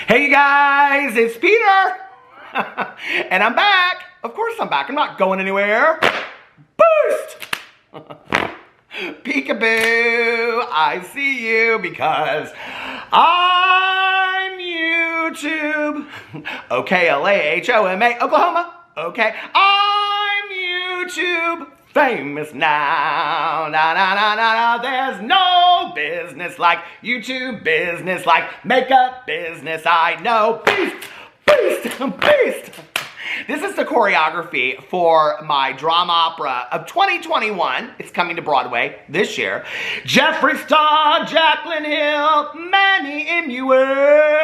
Hey guys, it's Peter! And I'm back. Of course I'm back. I'm not going anywhere. Boost! Peekaboo, I see you because I'm YouTube. OKLAHOMA, Oklahoma. Okay, I'm YouTube famous now. Na na na na na. There's no business like YouTube business, like makeup business. I know. Beast, beast, beast. This is the choreography for my drama opera of 2021. It's coming to Broadway this year. Jeffree Star, Jaclyn Hill, Manny MUA.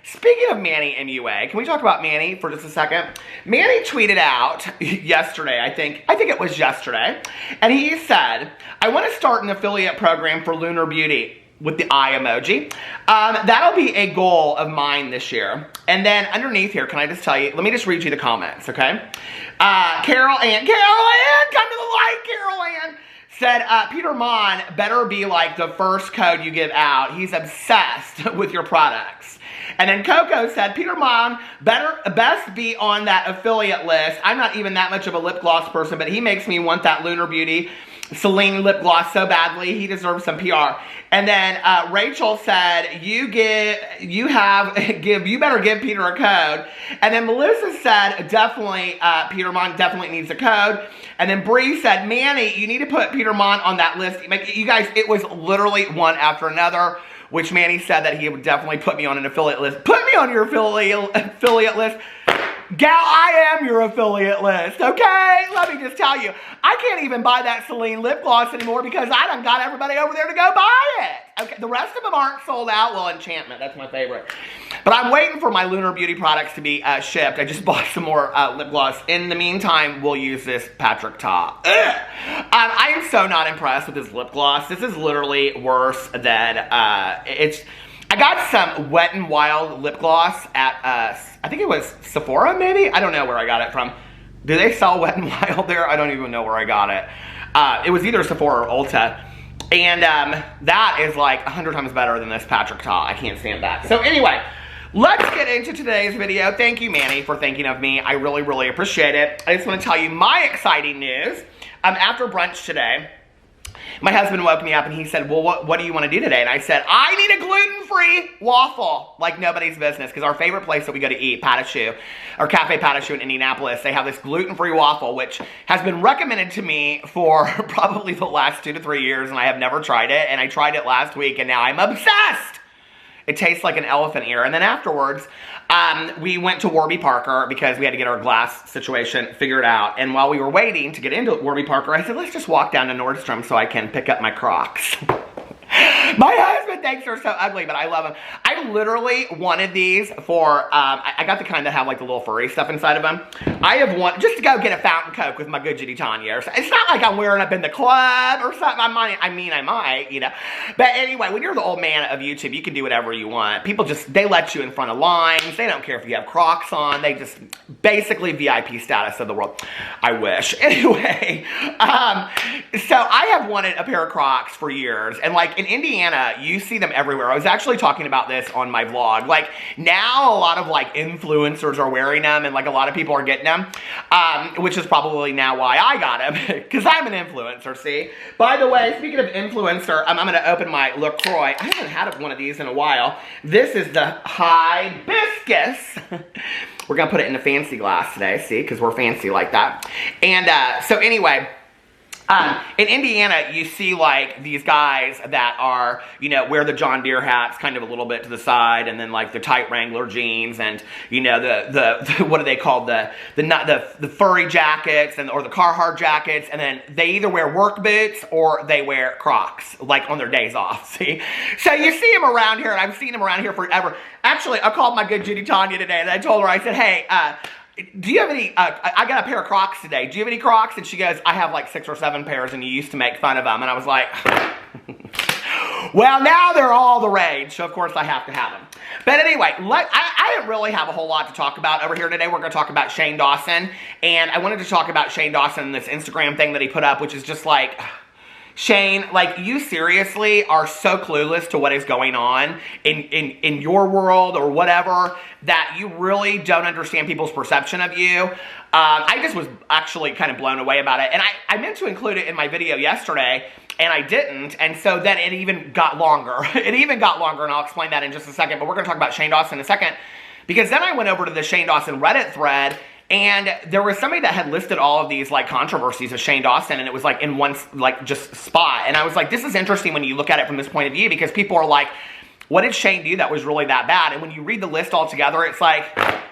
Speaking of Manny MUA, can we talk about Manny for just a second? Manny tweeted out yesterday, I think it was yesterday, and he said, I want to start an affiliate program for Lunar Beauty with the eye emoji. That'll be a goal of mine this year. And then underneath here, can I just tell you, let me just read you the comments, okay? Carol Ann, come to the light, Carol Ann, said, Peter Monn better be like the first code you give out. He's obsessed with your products. And then Coco said, Peter Monn best be on that affiliate list. I'm not even that much of a lip gloss person, but he makes me want that Lunar Beauty Celine lip gloss so badly. He deserves some PR. And then Rachel said, you better give Peter a code. And then Melissa said, definitely, Peter Monn definitely needs a code. And then Bree said, Manny, you need to put Peter Monn on that list. You guys, it was literally one after another, which Manny said that he would definitely put me on an affiliate list. Put me on your affiliate list. Gal, I am your affiliate list, okay? Let me just tell you, I can't even buy that Celine lip gloss anymore because I done got everybody over there to go buy it. Okay, the rest of them aren't sold out. Well, Enchantment, that's my favorite. But I'm waiting for my Lunar Beauty products to be shipped. I just bought some more lip gloss. In the meantime, we'll use this Patrick Ta. I am so not impressed with this lip gloss. This is literally worse than, I got some Wet n Wild lip gloss at, I think it was Sephora, maybe? I don't know where I got it from. Do they sell Wet n Wild there? I don't even know where I got it. It was either Sephora or Ulta. And that is like 100 times better than this Patrick Ta. I can't stand that. So anyway, let's get into today's video. Thank you, Manny, for thinking of me. I really, really appreciate it. I just want to tell you my exciting news. After brunch today, my husband woke me up and he said, well, what do you want to do today? And I said, I need a gluten-free waffle like nobody's business, because our favorite place that we go to eat, Cafe Pat a Shoe in Indianapolis, they have this gluten-free waffle, which has been recommended to me for probably the last 2 to 3 years, and I have never tried it. And I tried it last week, and now I'm obsessed. It tastes like an elephant ear. And then afterwards, we went to Warby Parker because we had to get our glass situation figured out. And while we were waiting to get into Warby Parker, I said, let's just walk down to Nordstrom so I can pick up my Crocs. My husband thinks they're so ugly, but I love them. I literally wanted these for, I got the kind that have like the little furry stuff inside of them. I have wanted, just to go get a fountain Coke with my good Judy Tanya. It's not like I'm wearing up in the club or something. I might, you know. But anyway, when you're the old man of YouTube, you can do whatever you want. People just, they let you in front of lines. They don't care if you have Crocs on. They just, basically VIP status of the world. I wish. Anyway, so I have wanted a pair of Crocs for years. And like in Indiana, you see them everywhere. I was actually talking about this on my vlog. Like now a lot of like influencers are wearing them and like a lot of people are getting them, which is probably now why I got them, because I'm an influencer, see? By the way, speaking of influencer, I'm going to open my LaCroix. I haven't had one of these in a while. This is the Hibiscus. We're going to put it in a fancy glass today, see? Because we're fancy like that. And so anyway, in Indiana, you see like these guys that are, you know, wear the John Deere hats kind of a little bit to the side, and then like the tight Wrangler jeans, and you know the what are they called, the furry jackets or the Carhartt jackets, and then they either wear work boots or they wear Crocs like on their days off. See, so you see them around here, and I've seen them around here forever. Actually, I called my good Judy Tanya today, and I told her, I said, hey, do you have any, I got a pair of Crocs today. Do you have any Crocs? And she goes, I have like 6 or 7 pairs, and you used to make fun of them. And I was like, well, now they're all the rage, so of course I have to have them. But anyway, I didn't really have a whole lot to talk about over here today. We're going to talk about Shane Dawson. And I wanted to talk about Shane Dawson and this Instagram thing that he put up, which is just like, Shane, like, you seriously are so clueless to what is going on in your world or whatever that you really don't understand people's perception of you. I just was actually kind of blown away about it. And I meant to include it in my video yesterday, and I didn't. And so then it even got longer. It even got longer, and I'll explain that in just a second. But we're going to talk about Shane Dawson in a second. Because then I went over to the Shane Dawson Reddit thread, and there was somebody that had listed all of these, like, controversies of Shane Dawson, and it was, like, in one, like, just spot. And I was like, this is interesting when you look at it from this point of view, because people are like, what did Shane do that was really that bad? And when you read the list all together, it's like,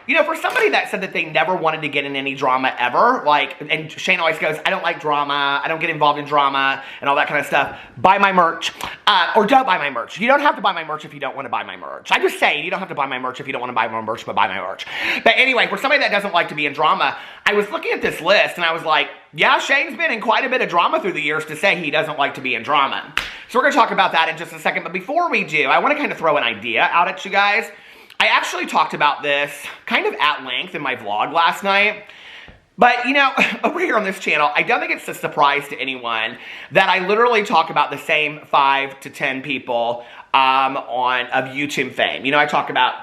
you know, for somebody that said that they never wanted to get in any drama ever, like, and Shane always goes, I don't like drama, I don't get involved in drama, and all that kind of stuff. Buy my merch, or don't buy my merch. You don't have to buy my merch if you don't want to buy my merch. I just say, you don't have to buy my merch if you don't want to buy my merch, but buy my merch. But anyway, for somebody that doesn't like to be in drama, I was looking at this list, and I was like, yeah, Shane's been in quite a bit of drama through the years to say he doesn't like to be in drama. So we're going to talk about that in just a second. But before we do, I want to kind of throw an idea out at you guys. I actually talked about this kind of at length in my vlog last night. But, you know, over here on this channel, I don't think it's a surprise to anyone that I literally talk about the same 5 to 10 people of YouTube fame. You know, I talk about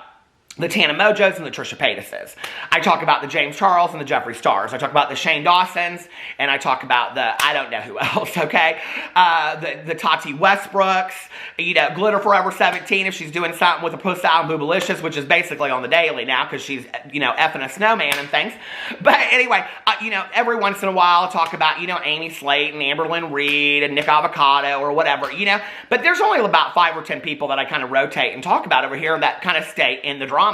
the Tana Mojos and the Trisha Paytases. I talk about the James Charles and the Jeffree Stars. I talk about the Shane Dawsons, and I talk about the, I don't know who else, okay? The Tati Westbrooks, you know, Glitter Forever 17 if she's doing something with a Puss Out and Boobalicious, which is basically on the daily now because she's, you know, effing a snowman and things. But anyway, you know, every once in a while I'll talk about, you know, Amy Slate and Amberlynn Reed and Nick Avocado or whatever, you know? But there's only about 5 or 10 people that I kind of rotate and talk about over here that kind of stay in the drama.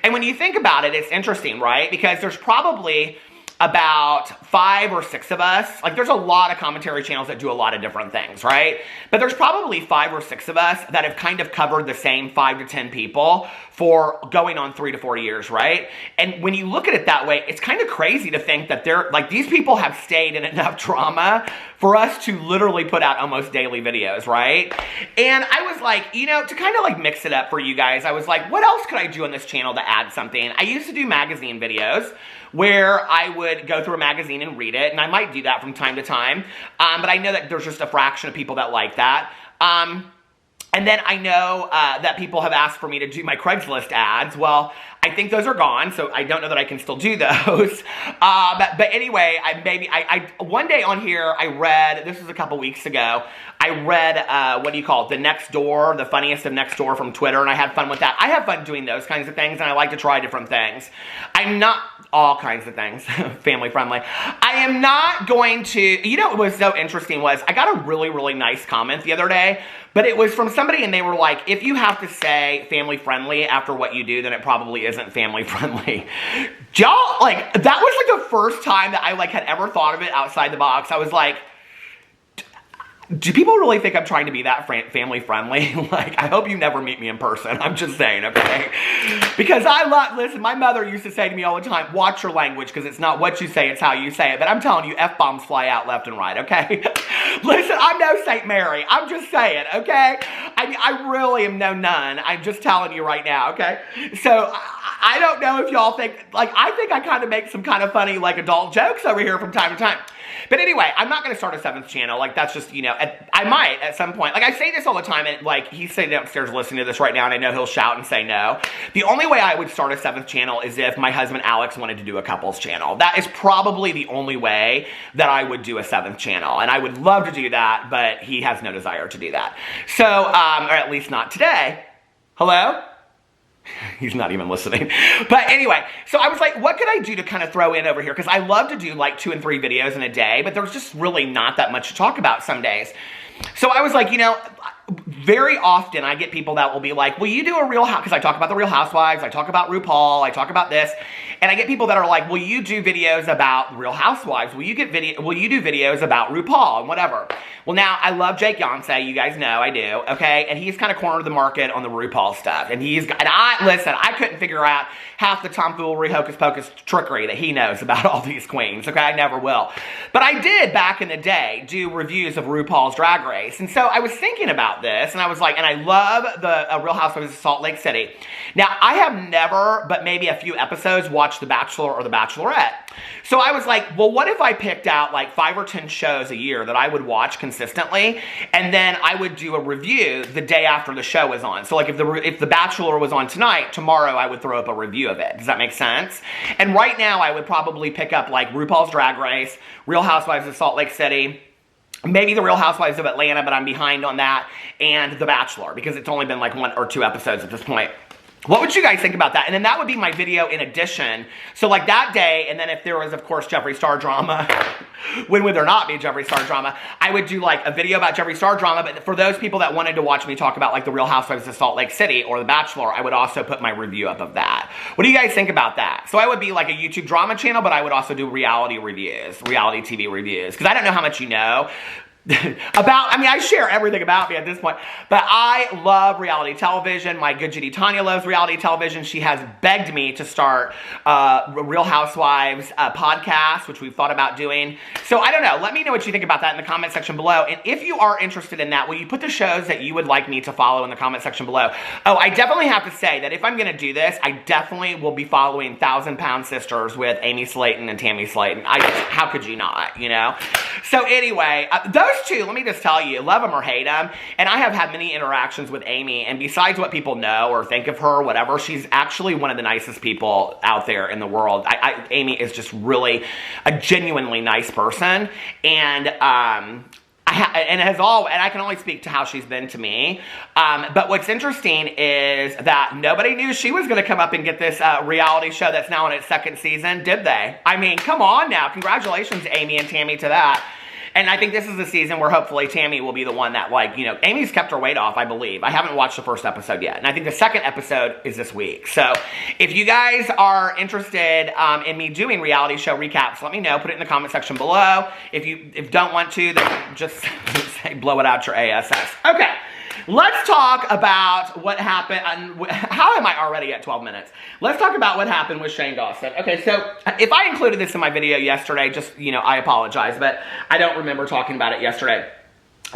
And when you think about it, it's interesting, right? Because there's probably about 5 or 6 of us. Like, there's a lot of commentary channels that do a lot of different things, right? But there's probably 5 or 6 of us that have kind of covered the same 5 to 10 people for going on 3 to 4 years, right? And when you look at it that way, it's kind of crazy to think that they're, like, these people have stayed in enough drama for us to literally put out almost daily videos, right? And I was like, you know, to kind of like mix it up for you guys, I was like, what else could I do on this channel to add something? I used to do magazine videos where I would go through a magazine and read it, and I might do that from time to time, but I know that there's just a fraction of people that like that. And then I know that people have asked for me to do my Craigslist ads. Well, I think those are gone, so I don't know that I can still do those. But anyway, one day on here, I read, this was a couple weeks ago, I read, what do you call it, The Next Door, the funniest of Next Door from Twitter, and I had fun with that. I have fun doing those kinds of things, and I like to try different things. I'm not, all kinds of things, family friendly. I am not going to, you know what was so interesting was, I got a really, really nice comment the other day, but it was from somebody, and they were like, if you have to say family friendly after what you do, then it probably isn't family friendly. Y'all, like, that was like the first time that I like had ever thought of it outside the box. I was like, do people really think I'm trying to be that family friendly? Like, I hope you never meet me in person. I'm just saying, okay? Because listen, my mother used to say to me all the time, watch your language, because it's not what you say, it's how you say it. But I'm telling you, F-bombs fly out left and right, okay? Listen, I'm no Saint Mary. I'm just saying, okay? I really am no nun. I'm just telling you right now, okay? So, I don't know if y'all think, like, I think I kind of make some kind of funny, like, adult jokes over here from time to time. But anyway, I'm not going to start a 7th channel. Like, that's just, you know, I might at some point. Like, I say this all the time, and, like, he's sitting downstairs listening to this right now, and I know he'll shout and say no. The only way I would start a 7th channel is if my husband Alex wanted to do a couples channel. That is probably the only way that I would do a 7th channel. And I would love to do that, but he has no desire to do that. So, or at least not today. Hello? He's not even listening. But anyway, so I was like, what could I do to kind of throw in over here? Because I love to do like 2 and 3 videos in a day, but there's just really not that much to talk about some days. So I was like, you know, very often I get people that will be like, will you do a Real House? Because I talk about the Real Housewives, I talk about RuPaul, I talk about this. And I get people that are like, will you do videos about Real Housewives? Will you do videos about RuPaul and whatever? Well, now, I love Jake Yonsei. You guys know I do, okay? And he's kind of cornered the market on the RuPaul stuff. And listen, I couldn't figure out half the tomfoolery, hocus pocus trickery that he knows about all these queens, okay? I never will. But I did, back in the day, do reviews of RuPaul's Drag Race. And so I was thinking about this, this, and I was like, and I love the Real Housewives of Salt Lake City. Now, I have never, but maybe a few episodes, watched The Bachelor or The Bachelorette. So I was like, well, what if I picked out like 5 or 10 shows a year that I would watch consistently, and then I would do a review the day after the show was on. So like if the Bachelor was on tonight, tomorrow I would throw up a review of it. Does that make sense? And right now I would probably pick up like RuPaul's Drag Race, Real Housewives of Salt Lake City, maybe The Real Housewives of Atlanta, but I'm behind on that, and The Bachelor, because it's only been like 1 or 2 episodes at this point. What would you guys think about that? And then that would be my video in addition. So like that day, and then if there was, of course, Jeffree Star drama, when would there not be Jeffree Star drama? I would do like a video about Jeffree Star drama, but for those people that wanted to watch me talk about like The Real Housewives of Salt Lake City or The Bachelor, I would also put my review up of that. What do you guys think about that? So I would be like a YouTube drama channel, but I would also do reality reviews, reality TV reviews, because I don't know how much you know about, I mean, I share everything about me at this point, but I love reality television. My good Judy Tanya loves reality television. She has begged me to start Real Housewives podcast, which we've thought about doing. So I don't know. Let me know what you think about that in the comment section below. And if you are interested in that, will you put the shows that you would like me to follow in the comment section below? Oh, I definitely have to say that if I'm going to do this, I definitely will be following 1,000 Pound Sisters with Amy Slayton and Tammy Slayton. How could you not, you know? So anyway, those two, let me just tell you, love them or hate them. And I have had many interactions with Amy, and besides what people know or think of her, whatever, she's actually one of the nicest people out there in the world. Amy is just really a genuinely nice person, and and I can only speak to how she's been to me. But what's interesting is that nobody knew she was going to come up and get this reality show that's now in its 2nd season, did they? I mean, come on now. Congratulations, Amy and Tammy, to that. And I think this is the season where hopefully Tammy will be the one that, like, you know, Amy's kept her weight off, I believe. I haven't watched the 1st episode yet. And I think the 2nd episode is this week. So if you guys are interested in me doing reality show recaps, let me know. Put it in the comment section below. If you don't want to, then just say blow it out your ass. Okay. Let's talk about what happened. How am I already at 12 minutes? Let's talk about what happened with Shane Dawson. Okay, so if I included this in my video yesterday, just, you know, I apologize, but I don't remember talking about it yesterday.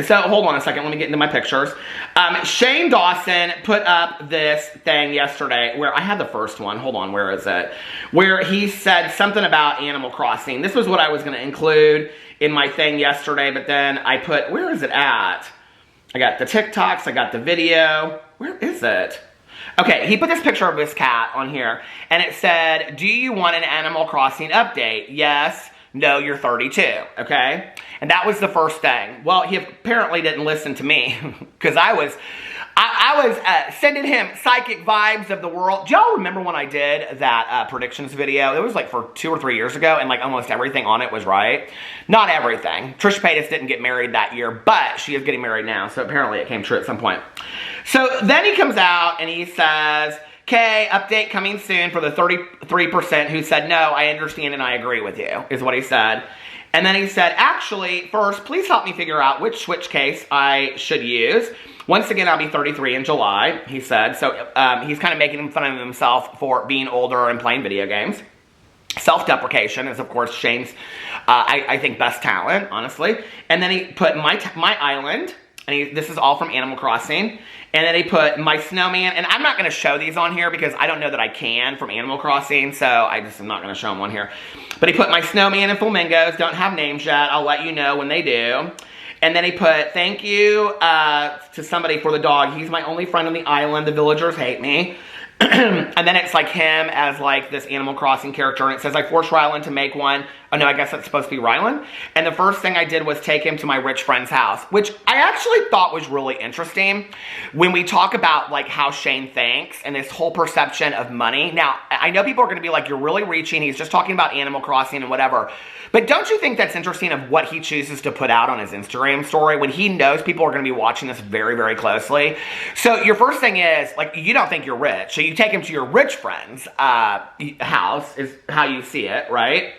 So hold on a second, let me get into my pictures. Shane Dawson put up this thing yesterday where I had the first one. Hold on, where is it? Where he said something about Animal Crossing. This was what I was going to include in my thing yesterday, but then I put, where is it at? I got the TikToks, I got the video. Where is it? Okay, he put this picture of this cat on here, and it said, do you want an Animal Crossing update? Yes, no, you're 32, okay? And that was the first thing. Well, he apparently didn't listen to me, because I was sending him psychic vibes of the world. Do y'all remember when I did that predictions video? It was like for 2 or 3 years ago, and like almost everything on it was right. Not everything. Trisha Paytas didn't get married that year, but she is getting married now, so apparently it came true at some point. So then he comes out and he says, okay, update coming soon for the 33% who said, no, I understand and I agree with you, is what he said. And then he said, actually, first, please help me figure out which switch case I should use. Once again, I'll be 33 in July, he said. So he's kind of making fun of himself for being older and playing video games. Self-deprecation is, of course, Shane's, I think, best talent, honestly. And then he put my island, and this is all from Animal Crossing. And then he put my snowman, and I'm not going to show these on here because I don't know that I can from Animal Crossing, so I just am not going to show them on here. But he put my snowman and flamingos, don't have names yet, I'll let you know when they do. And then he put, thank you to somebody for the dog. He's my only friend on the island. The villagers hate me. And then it's like him as like this Animal Crossing character. And it says, I forced Rylan to make one. Oh no, I guess that's supposed to be Rylan. And the first thing I did was take him to my rich friend's house, which I actually thought was really interesting when we talk about like how Shane thinks and this whole perception of money. Now, I know people are going to be like, you're really reaching. He's just talking about Animal Crossing and whatever. But don't you think that's interesting of what he chooses to put out on his Instagram story when he knows people are going to be watching this very, very closely? So your first thing is, like, you don't think you're rich. So you take him to your rich friend's house is how you see it, right?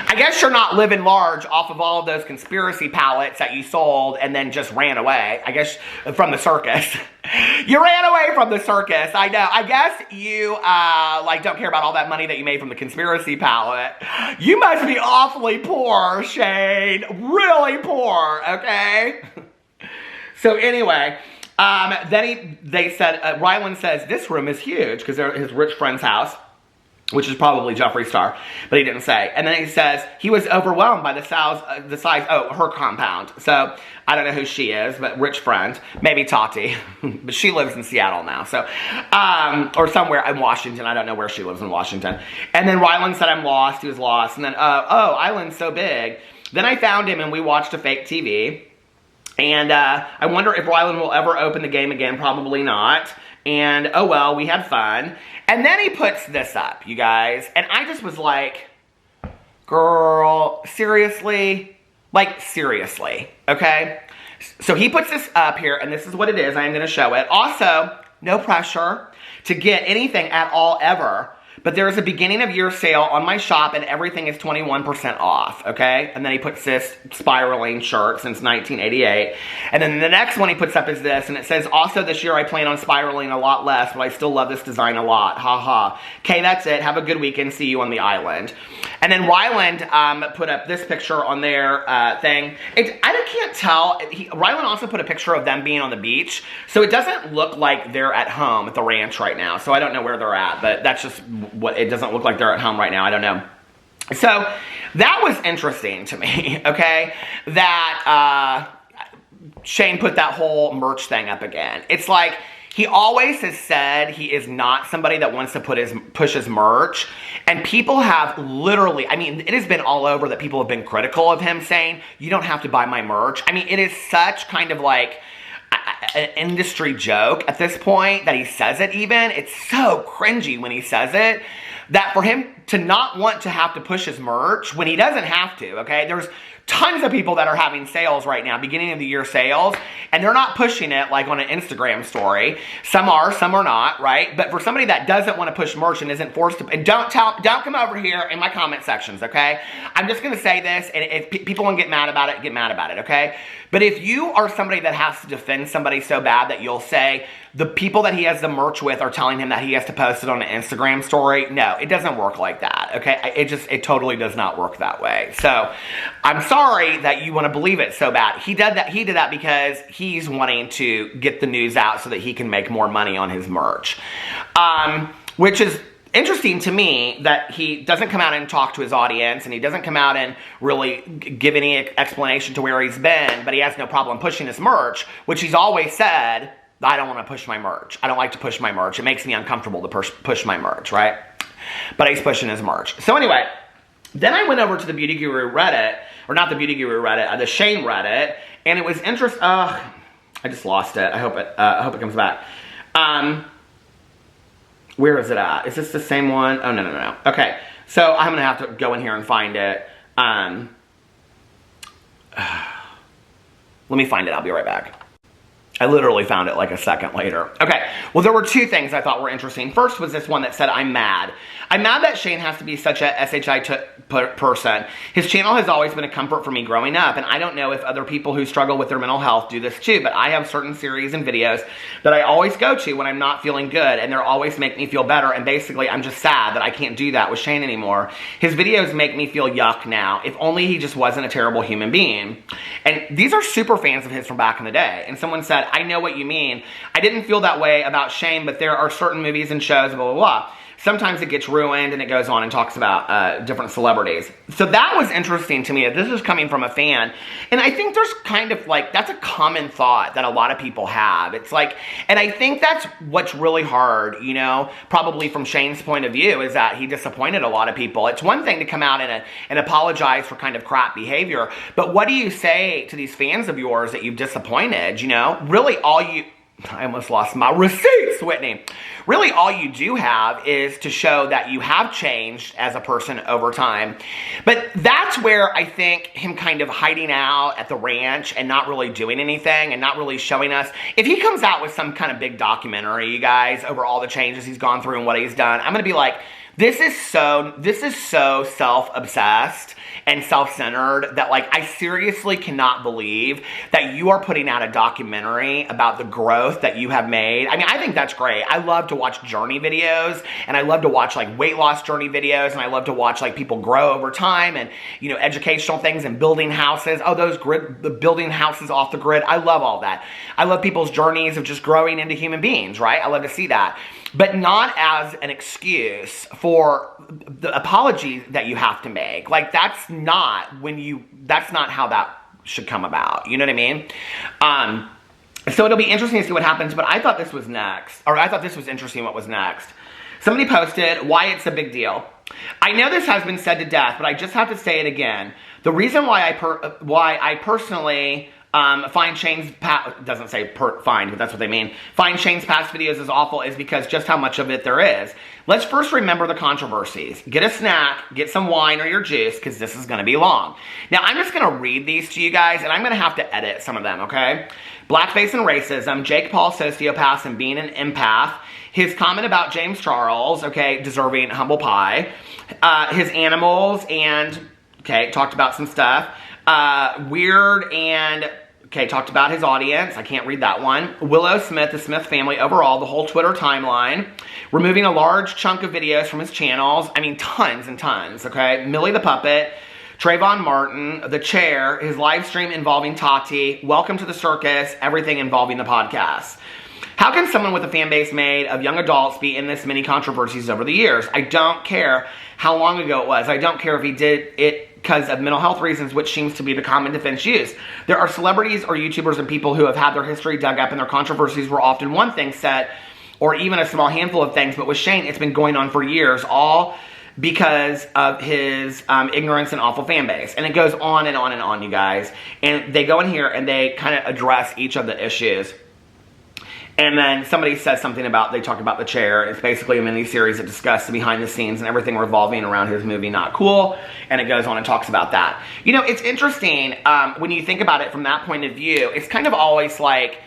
I guess you're not living large off of all of those conspiracy pallets that you sold and then just ran away. I guess from the circus. You ran away from the circus. I know. I guess you like don't care about all that money that you made from the conspiracy pallet. You must be awfully poor, Shane. Really poor, okay? So anyway, they said, Ryland says, this room is huge, because they're at his rich friend's house, which is probably Jeffree Star, but he didn't say. And then he says he was overwhelmed by the size, her compound. So I don't know who she is, but rich friend, maybe Tati, but she lives in Seattle now. So, or somewhere in Washington. I don't know where she lives in Washington. And then Ryland said, I'm lost. He was lost. And then, oh, Island's so big. Then I found him and we watched a fake TV. And I wonder if Ryland will ever open the game again. Probably not. And, oh well, we had fun. And then he puts this up, you guys. And I just was like, girl, seriously? Like, seriously, okay? So he puts this up here, and this is what it is. I am going to show it. Also, no pressure to get anything at all ever. But there is a beginning of year sale on my shop, and everything is 21% off, okay? And then he puts this spiraling shirt since 1988. And then the next one he puts up is this, and it says, also this year I plan on spiraling a lot less, but I still love this design a lot. Ha ha. Okay, that's it. Have a good weekend. See you on the island. And then Ryland put up this picture on their thing. I can't tell. Ryland also put a picture of them being on the beach, so it doesn't look like they're at home at the ranch right now. So I don't know where they're at, but that's just what it doesn't look like they're at home right now. I don't know. So that was interesting to me, okay? That Shane put that whole merch thing up again. It's like, he always has said he is not somebody that wants to push his merch. And people have literally, I mean, it has been all over that people have been critical of him saying, you don't have to buy my merch. I mean, it is such kind of like an industry joke at this point that he says it even. It's so cringy when he says it, that for him to not want to have to push his merch when he doesn't have to, okay? There's tons of people that are having sales right now, beginning of the year sales, and they're not pushing it like on an Instagram story. Some are not, right? But for somebody that doesn't want to push merch and isn't forced to, and don't come over here in my comment sections, okay? I'm just going to say this, and if people want to get mad about it, okay? But if you are somebody that has to defend somebody so bad that you'll say the people that he has the merch with are telling him that he has to post it on an Instagram story, no, it doesn't work like that, okay? It totally does not work that way. So I'm sorry that you want to believe it so bad. He did that because he's wanting to get the news out so that he can make more money on his merch, which is interesting to me that he doesn't come out and talk to his audience, and he doesn't come out and really give any explanation to where he's been, but he has no problem pushing his merch, which he's always said, I don't want to push my merch. I don't like to push my merch. It makes me uncomfortable to push my merch, right? But he's pushing his merch. So anyway, then I went over to the Beauty Guru Reddit, or not the Beauty Guru Reddit, the Shane Reddit, and it was interesting. I just lost it. I hope it comes back. Where is it at? Is this the same one? Oh, no. Okay, so I'm going to have to go in here and find it. Let me find it. I'll be right back. I literally found it like a second later. Okay, well, there were two things I thought were interesting. First was this one that said, I'm mad. I'm mad that Shane has to be such a SHI person. His channel has always been a comfort for me growing up, and I don't know if other people who struggle with their mental health do this too, but I have certain series and videos that I always go to when I'm not feeling good, and they're always make me feel better, and basically I'm just sad that I can't do that with Shane anymore. His videos make me feel yuck now. If only he just wasn't a terrible human being. And these are super fans of his from back in the day, and someone said, I know what you mean. I didn't feel that way about Shane, but there are certain movies and shows, blah, blah, blah. Sometimes it gets ruined, and it goes on and talks about different celebrities. So that was interesting to me, that this is coming from a fan. And I think there's kind of like, that's a common thought that a lot of people have. It's like, and I think that's what's really hard, you know, probably from Shane's point of view, is that he disappointed a lot of people. It's one thing to come out and apologize for kind of crap behavior, but what do you say to these fans of yours that you've disappointed, you know? Really I almost lost my receipts, Whitney. Really, all you do have is to show that you have changed as a person over time. But that's where I think him kind of hiding out at the ranch and not really doing anything and not really showing us. If he comes out with some kind of big documentary, you guys, over all the changes he's gone through and what he's done, I'm going to be like, this is so self-obsessed and self-centered that, like, I seriously cannot believe that you are putting out a documentary about the growth that you have made. I mean, I think that's great. I love to watch journey videos, and I love to watch, like, weight loss journey videos, and I love to watch, like, people grow over time, and, you know, educational things and building houses. Oh, the building houses off the grid. I love all that. I love people's journeys of just growing into human beings, right? I love to see that. But not as an excuse for the apology that you have to make. Like, that's not how that should come about. You know what I mean? So it'll be interesting to see what happens, but I thought this was interesting what was next. Somebody posted why it's a big deal. I know this has been said to death, but I just have to say it again. The reason why I personally find Shane's doesn't say find, but that's what they mean. Find Shane's past videos is awful is because just how much of it there is. Let's first remember the controversies. Get a snack, get some wine or your juice, because this is going to be long. Now, I'm just going to read these to you guys, and I'm going to have to edit some of them, okay? Blackface and racism, Jake Paul sociopaths and being an empath, his comment about James Charles, okay, deserving humble pie, his animals, and, okay, talked about some stuff. Weird and, okay, talked about his audience. I can't read that one. Willow Smith, the Smith family, overall, the whole Twitter timeline. Removing a large chunk of videos from his channels. I mean, tons and tons, okay? Millie the Puppet. Trayvon Martin. The Chair. His live stream involving Tati. Welcome to the Circus. Everything involving the podcast. How can someone with a fan base made of young adults be in this many controversies over the years? I don't care how long ago it was. I don't care if he did it because of mental health reasons, which seems to be the common defense used. There are celebrities or YouTubers and people who have had their history dug up and their controversies were often one thing set, or even a small handful of things, but with Shane, it's been going on for years, all because of his ignorance and awful fan base. And it goes on and on and on, you guys. And they go in here and they kind of address each of the issues. And then somebody says something about, they talk about The Chair. It's basically a mini-series that discusses the behind the scenes and everything revolving around his movie Not Cool. And it goes on and talks about that. You know, it's interesting when you think about it from that point of view. It's kind of always like,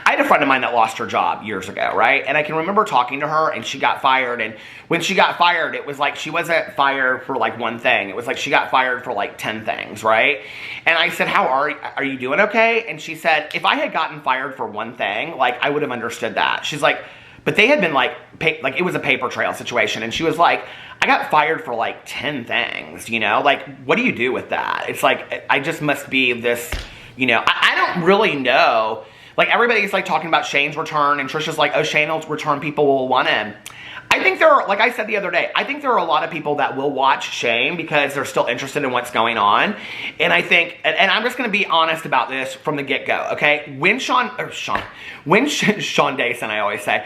I had a friend of mine that lost her job years ago, right? And I can remember talking to her, and she got fired. And when she got fired, it was like she wasn't fired for like one thing. It was like she got fired for like 10 things, right? And I said, how are you doing okay? And she said, if I had gotten fired for one thing, like I would have understood that. She's like, but they had been like it was a paper trail situation. And she was like, I got fired for like 10 things, you know? Like, what do you do with that? It's like, I just must be this, you know, I don't really know. Like, everybody's, like, talking about Shane's return, and Trisha's like, oh, Shane will return, people will want him. I think there are, like I said the other day, I think there are a lot of people that will watch Shane because they're still interested in what's going on. And I think, and I'm just going to be honest about this from the get-go, okay? When Sean Dawson, I always say,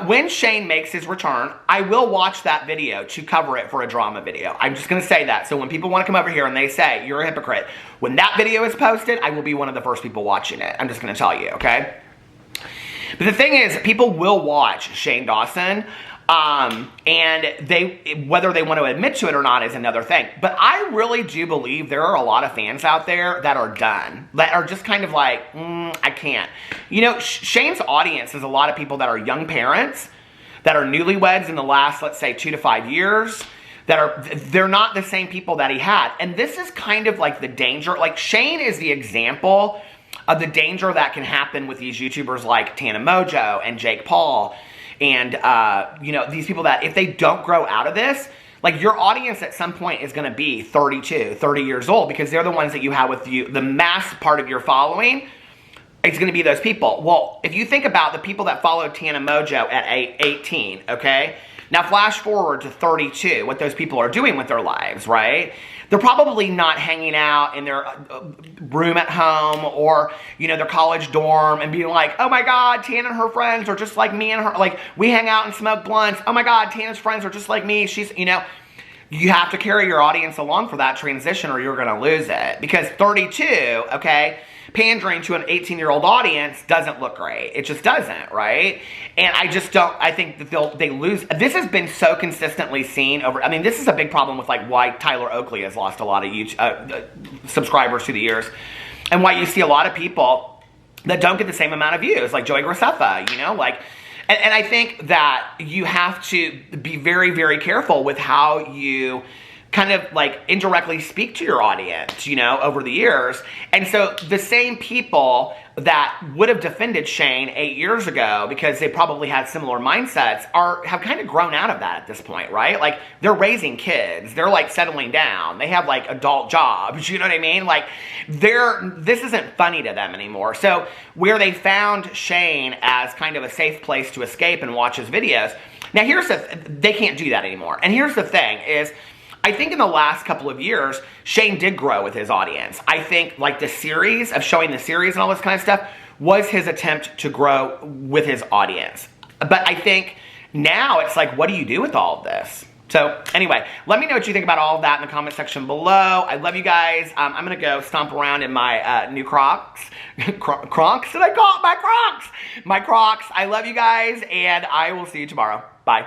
when Shane makes his return, I will watch that video to cover it for a drama video. I'm just going to say that. So when people want to come over here and they say, you're a hypocrite, when that video is posted, I will be one of the first people watching it. I'm just going to tell you, okay? But the thing is, people will watch Shane Dawson, and whether they want to admit to it or not is another thing. But I really do believe there are a lot of fans out there that are done, that are just kind of like, I can't. You know, Shane's audience is a lot of people that are young parents, that are newlyweds in the last, let's say, 2 to 5 years, they're not the same people that he had. And this is kind of like the danger. Like, Shane is the example of the danger that can happen with these YouTubers like Tana Mojo and Jake Paul. And, you know, these people that if they don't grow out of this, like, your audience at some point is going to be 32, 30 years old, because they're the ones that you have with you. The mass part of your following, it's going to be those people. Well, if you think about the people that followed Tana Mojo at 18, okay? Now flash forward to 32, what those people are doing with their lives, right? They're probably not hanging out in their room at home or, you know, their college dorm and being like, oh my God, Tana and her friends are just like me and her. Like, we hang out and smoke blunts. Oh my God, Tana's friends are just like me. She's, you know, you have to carry your audience along for that transition or you're going to lose it. Because 32, okay, pandering to an 18-year-old audience doesn't look great. It just doesn't, right? And I just don't, I think that they lose. This has been so consistently seen over, I mean, this is a big problem with like why Tyler Oakley has lost a lot of YouTube, subscribers through the years. And why you see a lot of people that don't get the same amount of views, like Joey Graceffa, you know, like, And I think that you have to be very, very careful with how you kind of like indirectly speak to your audience, you know, over the years. And so the same people that would have defended Shane 8 years ago because they probably had similar mindsets have kind of grown out of that at this point, right? Like they're raising kids, they're like settling down, they have like adult jobs, you know what I mean? Like this isn't funny to them anymore. So where they found Shane as kind of a safe place to escape and watch his videos, now they can't do that anymore. And here's the thing is, I think in the last couple of years, Shane did grow with his audience. I think like the series of showing the series and all this kind of stuff was his attempt to grow with his audience. But I think now it's like, what do you do with all of this? So anyway, let me know what you think about all of that in the comment section below. I love you guys. I'm going to go stomp around in my new Crocs. Crocs? Did I call it my Crocs? My Crocs. I love you guys, and I will see you tomorrow. Bye.